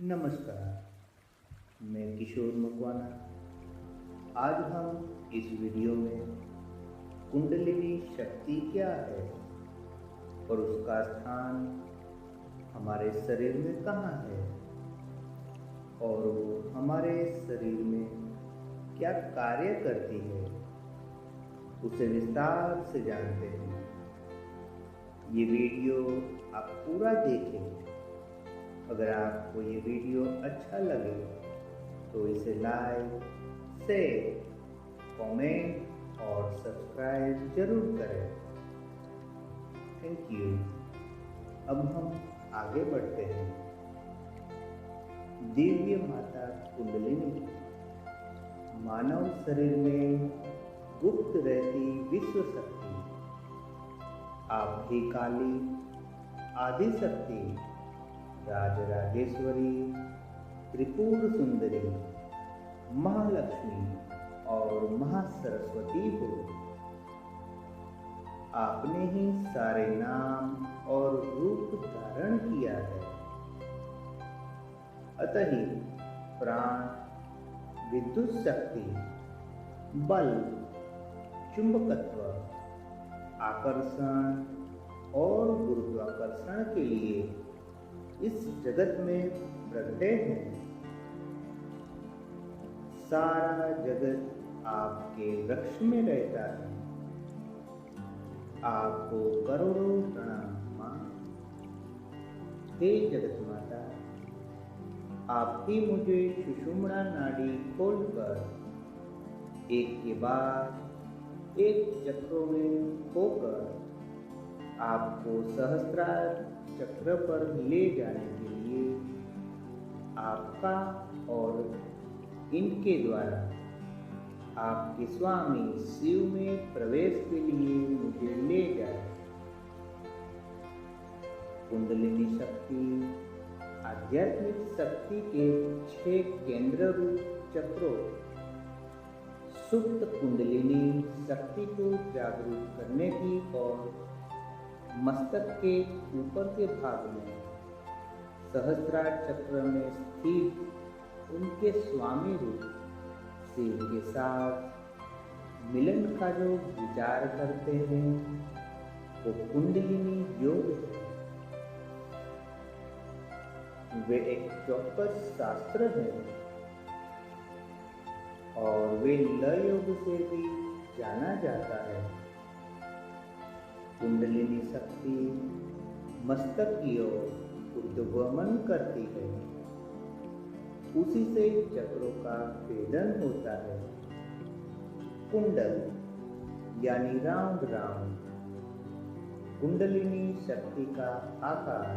नमस्कार, मैं किशोर मकवाना। आज हम इस वीडियो में कुंडलिनी शक्ति क्या है और उसका स्थान हमारे शरीर में कहाँ है और वो हमारे शरीर में क्या कार्य करती है, उसे विस्तार से जानते हैं। ये वीडियो आप पूरा देखें। अगर आपको ये वीडियो अच्छा लगे तो इसे लाइक, शेयर, कमेंट और सब्सक्राइब जरूर करें। Thank you. अब हम आगे बढ़ते हैं। दिव्य माता कुंडलिनी मानव शरीर में गुप्त रहती विश्व शक्ति, आप ही काली, आदि शक्ति, राजराजेश्वरी, त्रिपुर सुंदरी, महालक्ष्मी और महासरस्वती हो। आपने ही सारे नाम और रूप धारण किया है। अतः ही प्राण, विद्युत शक्ति, बल, चुंबकत्व, आकर्षण और गुरुत्वाकर्षण के लिए इस जगत में प्रगटे हैं। सारा जगत आपके वृक्ष में रहता है। आपको करोड़ों प्रणाम। हे जगत माता, आप ही मुझे सुषुम्ना नाड़ी खोलकर एक के बाद एक चक्रों में होकर आपको सहस्त्रार चक्र पर ले जाने के लिए आपका और इनके द्वारा आपके स्वामी शिव में प्रवेश के लिए मुझे ले जाए। कुंडलिनी शक्ति आध्यात्मिक शक्ति के 6 केंद्र रूप चक्रों, सुप्त कुंडलिनी शक्ति को जागरूक करने की और मस्तक के ऊपर के भाग में सहस्त्रार चक्र में स्थित उनके स्वामी रूप शिव के साथ मिलन का जो विचार करते हैं वो कुंडलिनी योग है। वे एक चौक्कस शास्त्र है और वे लय योग से भी जाना जाता है। कुंडलिनी शक्ति मस्तक की ओर उद्गमन करती है, उसी से चक्रों का भेदन होता है। कुंडल यानी राउंड राउंड। कुंडलिनी शक्ति का आकार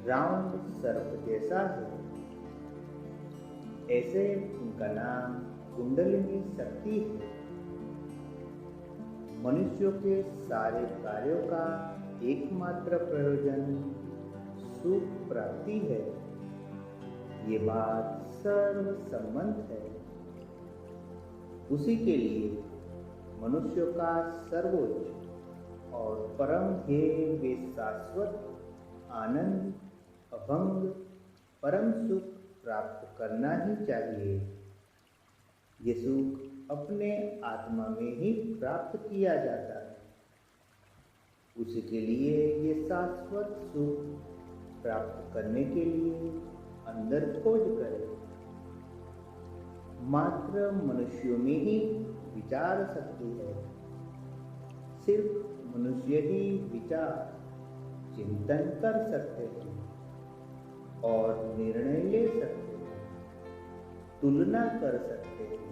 राउंड सर्प जैसा है, ऐसे उनका नाम कुंडलिनी शक्ति है। मनुष्यों के सारे कार्यों का एकमात्र प्रयोजन सुख प्राप्ति है। ये बात सर्वसम्मत है। उसी के लिए मनुष्यों का सर्वोच्च और परम ध्येय वे शाश्वत आनंद, अभंग, परम सुख प्राप्त करना ही चाहिए। ये सुख अपने आत्मा में ही प्राप्त किया जाता है। उसी के लिए ये शाश्वत सुख प्राप्त करने के लिए अंदर खोज करें। मात्र मनुष्यों में ही विचार शक्ति है। सिर्फ मनुष्य ही विचार, चिंतन कर सकते हैं और निर्णय ले सकते हैं, तुलना कर सकते हैं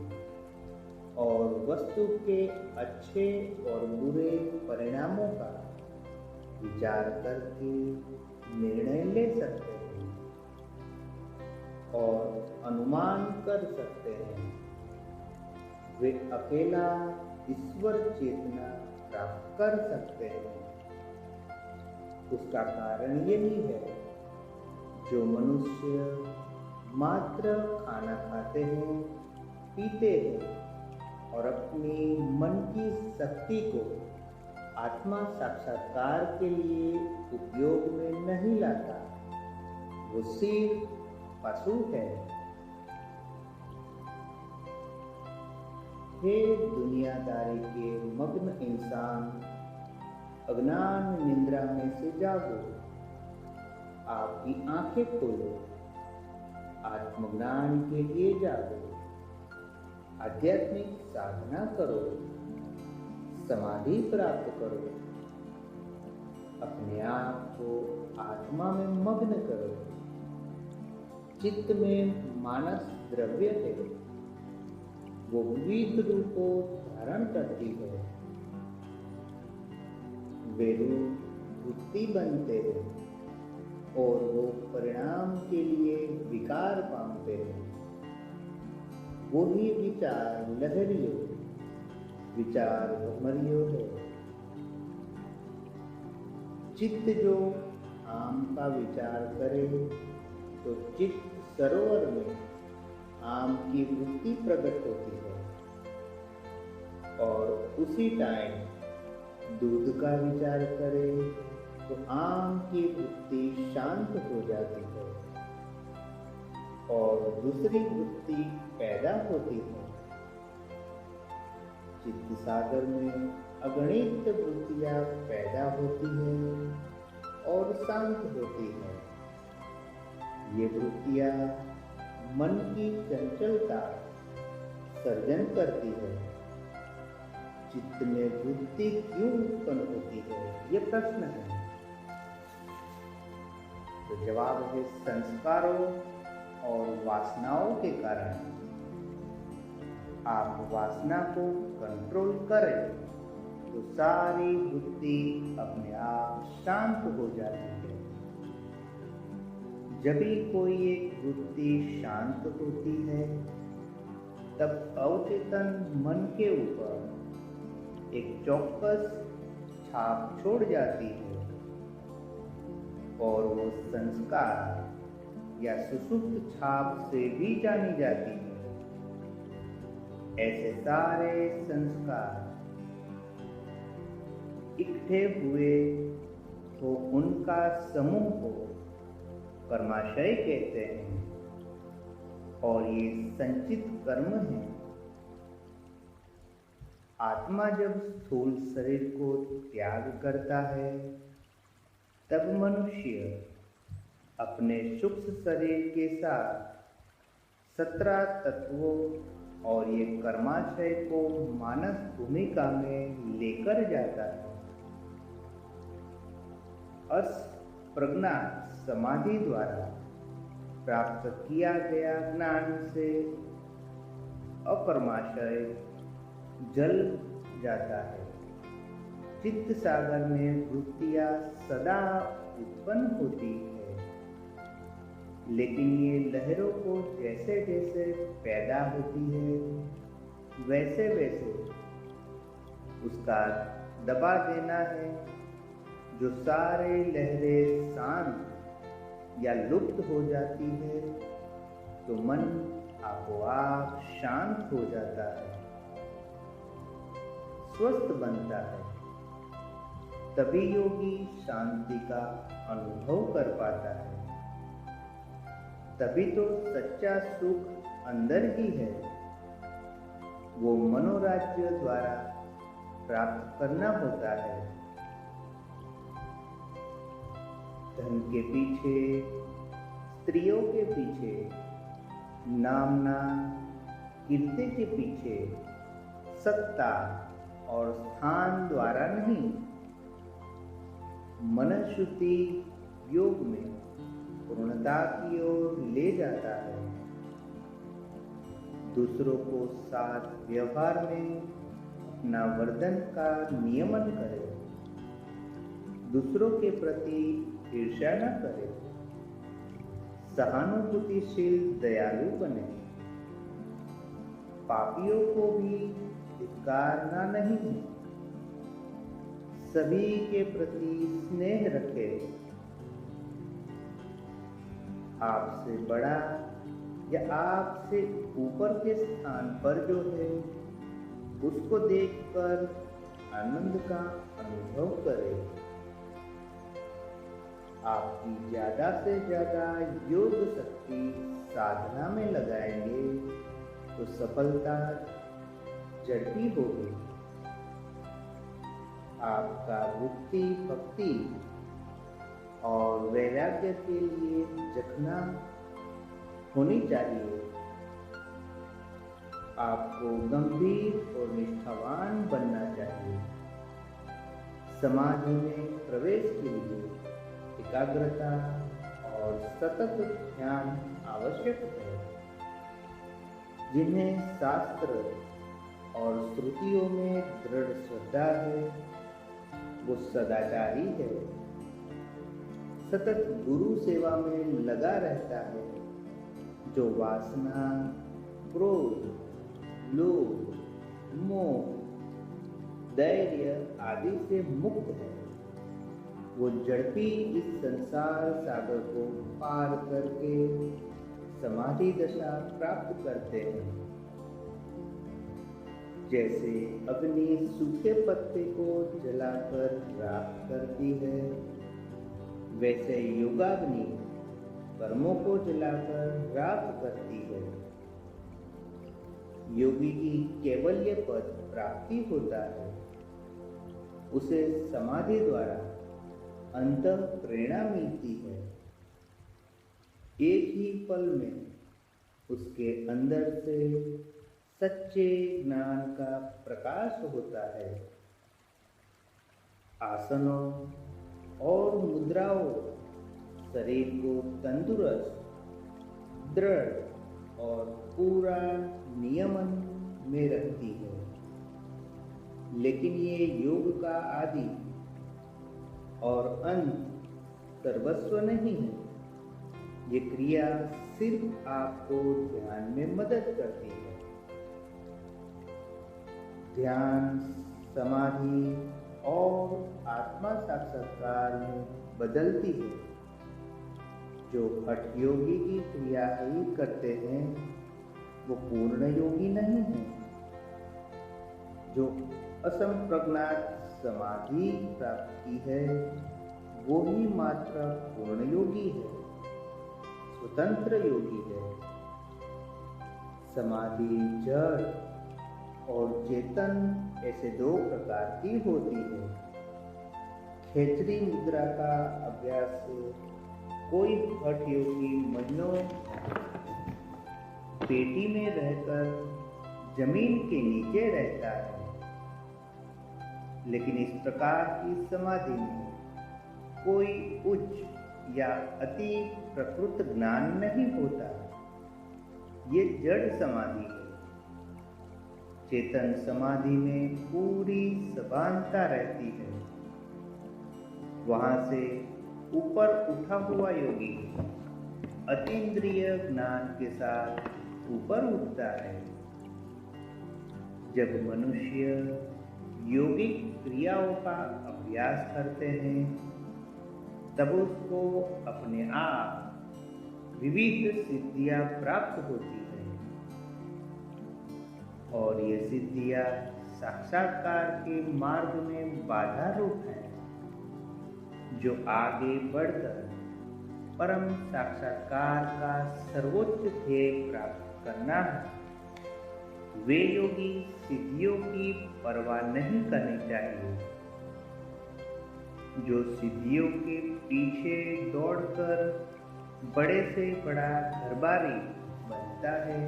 और वस्तु के अच्छे और बुरे परिणामों का विचार करके निर्णय ले सकते हैं और अनुमान कर सकते हैं। वे अकेला ईश्वर चेतना प्राप्त कर सकते हैं। उसका कारण यही है, जो मनुष्य मात्र खाना खाते हैं, पीते हैं और अपनी मन की शक्ति को आत्मा साक्षात्कार के लिए उपयोग में नहीं लाता, वो सिर्फ पशु है। हे दुनियादारी के मग्न इंसान, अज्ञान निद्रा में से जागो, आपकी आंखें खोलो, आत्मज्ञान के लिए जागो, आध्यात्मिक साधना करो, समाधि प्राप्त करो, अपने आप को आत्मा में मग्न करो। चित्त में मानस द्रव्य है, वो विविध रूपों धारण करती है। वे रूप बुद्धि बनते हैं और वो परिणाम के लिए विकार पाते हैं। वो ही विचार लहरियों, विचार भ्रमरियों है। चित्त जो आम का विचार करे तो चित्त सरोवर में आम की वृत्ति प्रकट होती है, और उसी टाइम दूध का विचार करे तो आम की वृत्ति शांत हो जाती है और दूसरी वृत्ति पैदा होती है। चित्त सागर में अगणित वृत्तियां पैदा होती है और शांत होती है। ये वृत्तियां मन की चंचलता सर्जन करती है। चित्त में वृत्ति क्यों उत्पन्न होती है, ये प्रश्न है। तो जवाब है संस्कारों और वासनाओं के कारण। आप वासना को कंट्रोल करें तो सारी वृत्ति अपने आप शांत हो जाती है। जब भी कोई एक वृत्ति शांत होती है तब अवचेतन मन के ऊपर एक चौकस छाप छोड़ जाती है और वो संस्कार या सुसुप्त छाप से भी जानी जाती है। ऐसे सारे संस्कार इकट्ठे हुए तो उनका समूह को कर्माशय कहते हैं और ये संचित कर्म है। आत्मा जब स्थूल शरीर को त्याग करता है तब मनुष्य अपने सूक्ष्म शरीर के साथ 17 तत्वों और ये कर्माशय को मानस भूमिका में लेकर जाता है। प्रज्ञा समाधि द्वारा प्राप्त किया गया ज्ञान से अकर्माशय जल जाता है। चित्त सागर में वृत्तियां सदा उत्पन्न होती है, लेकिन ये लहरों को जैसे जैसे पैदा होती है वैसे वैसे उसका दबा देना है। जो सारे लहरें शांत या लुप्त हो जाती है तो मन आपोआप शांत हो जाता है, स्वस्थ बनता है। तभी योगी शांति का अनुभव कर पाता है। तभी तो सच्चा सुख अंदर ही है, वो मनोराज्य द्वारा प्राप्त करना होता है। धन के पीछे, स्त्रियों के पीछे, नामना कीर्ति के पीछे, सत्ता और स्थान द्वारा नहीं, मनःशुद्धि योग में पूर्णता की ओर ले जाता है। दूसरों को साथ व्यवहार में अपना वर्तन का नियमन करे, दूसरों के प्रति ईर्ष्या न करे, सहानुभूतिशील दयालु बने, पापियों को भी धिक्कारना नहीं है, सभी के प्रति स्नेह रखे। आपसे बड़ा या आपसे ऊपर के स्थान पर जो है उसको देखकर आनंद का अनुभव करें। आपकी ज़्यादा से ज़्यादा योग शक्ति साधना में लगाएंगे तो सफलता झड़पी होगी। आपका बुद्धि भक्ति और वैराग्य के लिए जखना होनी चाहिए। आपको गंभीर और निष्ठावान बनना चाहिए। समाधि में प्रवेश के लिए एकाग्रता और सतत ध्यान आवश्यक है। जिन्हें शास्त्र और श्रुतियों में दृढ़ श्रद्धा है वो सदाचारी है। सतत गुरु सेवा में लगा रहता है जो वासना, क्रोध, लोभ, मोह, धैर्य आदि से मुक्त है। वो झड़पी इस संसार सागर को पार करके समाधि दशा प्राप्त करते हैं। जैसे अग्नि सूखे पत्ते को जलाकर राख करती है, वैसे योगाग्नि कर्मों को जलाकर राख करती है। योगी की कैवल्य पद प्राप्ति होता है। उसे समाधि द्वारा अंतः प्रेरणा मिलती है। एक ही पल में उसके अंदर से सच्चे ज्ञान का प्रकाश होता है। आसनों और मुद्राओं शरीर को तंदुरुस्त, दृढ़ और पूरा नियमन में रखती है। लेकिन ये योग का आदि और अंत सर्वस्व नहीं है। ये क्रिया सिर्फ आपको ध्यान में मदद करती है। ध्यान, समाधि और आत्मा साक्षात्कार में बदलती है। जो हठ योगी की क्रिया ही करते हैं वो पूर्ण योगी नहीं है। जो असंप्रज्ञात समाधि प्राप्त की है वो ही मात्र पूर्ण योगी है, स्वतंत्र योगी है। समाधि जड़ और चेतन ऐसे दो प्रकार की होती है। खेचरी मुद्रा का अभ्यास से कोई हठ योगी महीनों पेटी में रहकर जमीन के नीचे रहता है। लेकिन इस प्रकार की समाधि में कोई उच्च या अति प्रकृत ज्ञान नहीं होता। ये जड़ समाधि है। चेतन समाधि में पूरी सभानता रहती है। वहां से ऊपर उठा हुआ योगी अतीन्द्रिय ज्ञान के साथ ऊपर उठता है। जब मनुष्य योगिक क्रियाओं का अभ्यास करते हैं तब उसको अपने आप विविध सिद्धियां प्राप्त होती हैं और ये सिद्धियां साक्षात्कार के मार्ग में बाधा रूप है। जो आगे बढ़कर परम साक्षात्कार का सर्वोच्च ध्येय प्राप्त करना है वे योगी सिद्धियों की परवाह नहीं करनी चाहिए। जो सिद्धियों के पीछे दौड़कर बड़े से बड़ा घरबारी बनता है,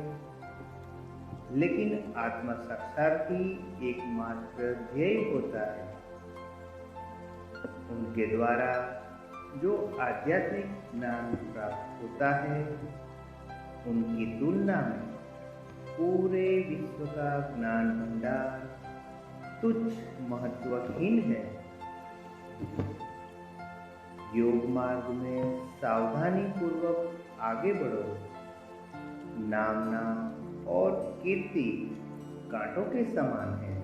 लेकिन आत्म साक्षात्कार ही एकमात्र ध्येय होता है। उनके द्वारा जो आध्यात्मिक ज्ञान प्राप्त होता है उनकी तुलना में पूरे विश्व का ज्ञान भंडार तुच्छ महत्वहीन है। योग मार्ग में सावधानी पूर्वक आगे बढ़ो। नामना और कीर्ति कांटों के समान है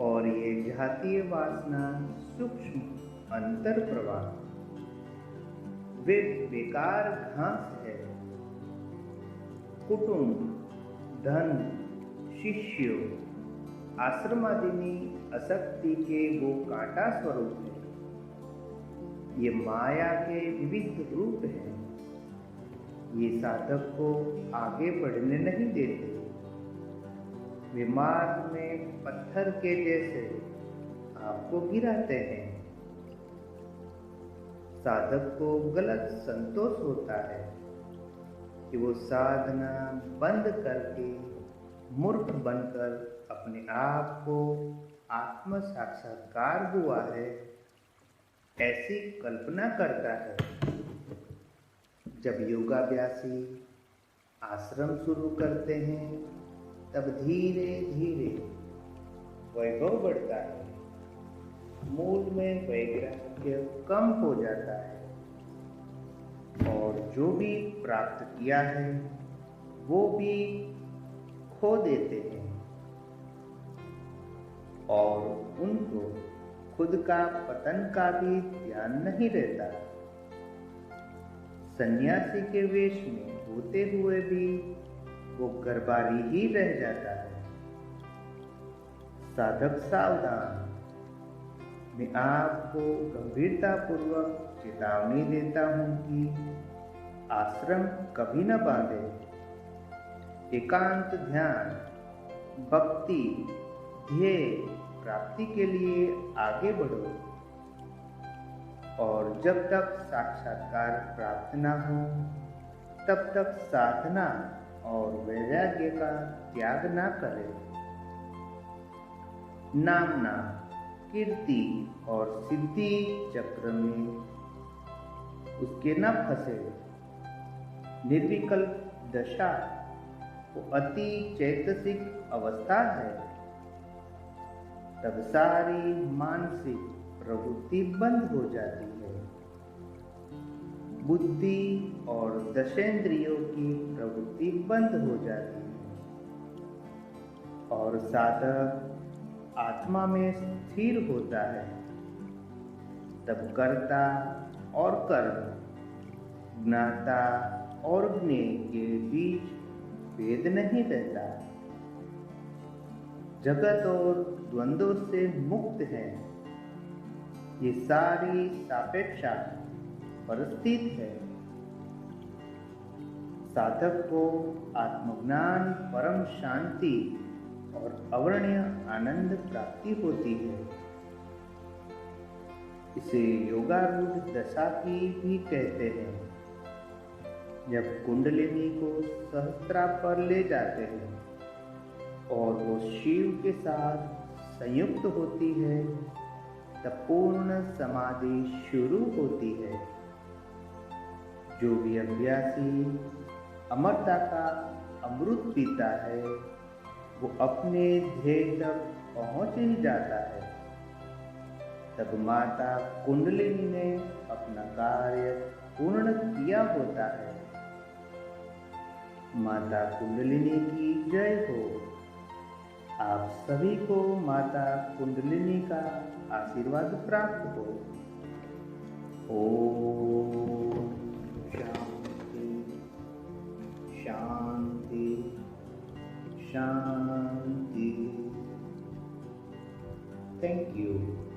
और ये जातीय वासना सूक्ष्म अंतर प्रवाह वे बेकार घास है। कुटुंब, धन, शिष्यों, आश्रमादिनी आसक्ति के वो कांटा स्वरूप है। ये माया के विविध रूप हैं। ये साधक को आगे बढ़ने नहीं देते। वे मार्ग में पत्थर के जैसे आपको गिराते हैं। साधक को गलत संतोष होता है कि वो साधना बंद करके मूर्ख बनकर अपने आप को आत्म साक्षात्कार हुआ है ऐसी कल्पना करता है। जब योगाभ्यासी आश्रम शुरू करते हैं तब धीरे धीरे वैभव बढ़ता है। मूल में वैराग्य कम हो जाता है और जो भी प्राप्त किया है वो भी खो देते हैं और उनको खुद का पतन का भी ध्यान नहीं रहता। सन्यासी के वेश में होते हुए भी वो गरबारी ही रह जाता है। साधक सावधान, मैं आपको गंभीरतापूर्वक चेतावनी देता हूं कि आश्रम कभी न बांधे। एकांत ध्यान, भक्ति, ध्येय प्राप्ति के लिए आगे बढ़ो और जब तक साक्षात्कार प्राप्त न हो तब तक साधना और वैराग्य का त्याग न करें। नामना, कीर्ति और सिद्धि चक्र में उसके न फंसे। निर्विकल्प दशा वो अति चैतसिक अवस्था है। तब सारी मानसिक प्रवृत्ति बंद हो जाती है। बुद्धि और दशेंद्रियों की प्रवृत्ति बंद हो जाती है और साधक आत्मा में स्थिर होता है। तब कर्ता और कर्म, ज्ञाता और ज्ञेय के बीच भेद नहीं रहता। जगत और द्वंद्वों से मुक्त है। ये सारी सापेक्षा परिस्थिति है। साधक को आत्मज्ञान, परम शांति और अवर्णीय आनंद प्राप्ति होती है। इसे योगारूढ़ दशा की भी कहते हैं। जब कुंडलिनी को सहस्त्रा पर ले जाते हैं और वो शिव के साथ संयुक्त होती है तब पूर्ण समाधि शुरू होती है। जो भी अभ्यासी अमरता का अमृत पीता है वो अपने ध्येय तक पहुंच ही जाता है। तब माता कुंडलिनी ने अपना कार्य पूर्ण किया होता है। माता कुंडलिनी की जय हो। आप सभी को माता कुंडलिनी का आशीर्वाद प्राप्त हो। ओम शांति शांति शांति। Thank you.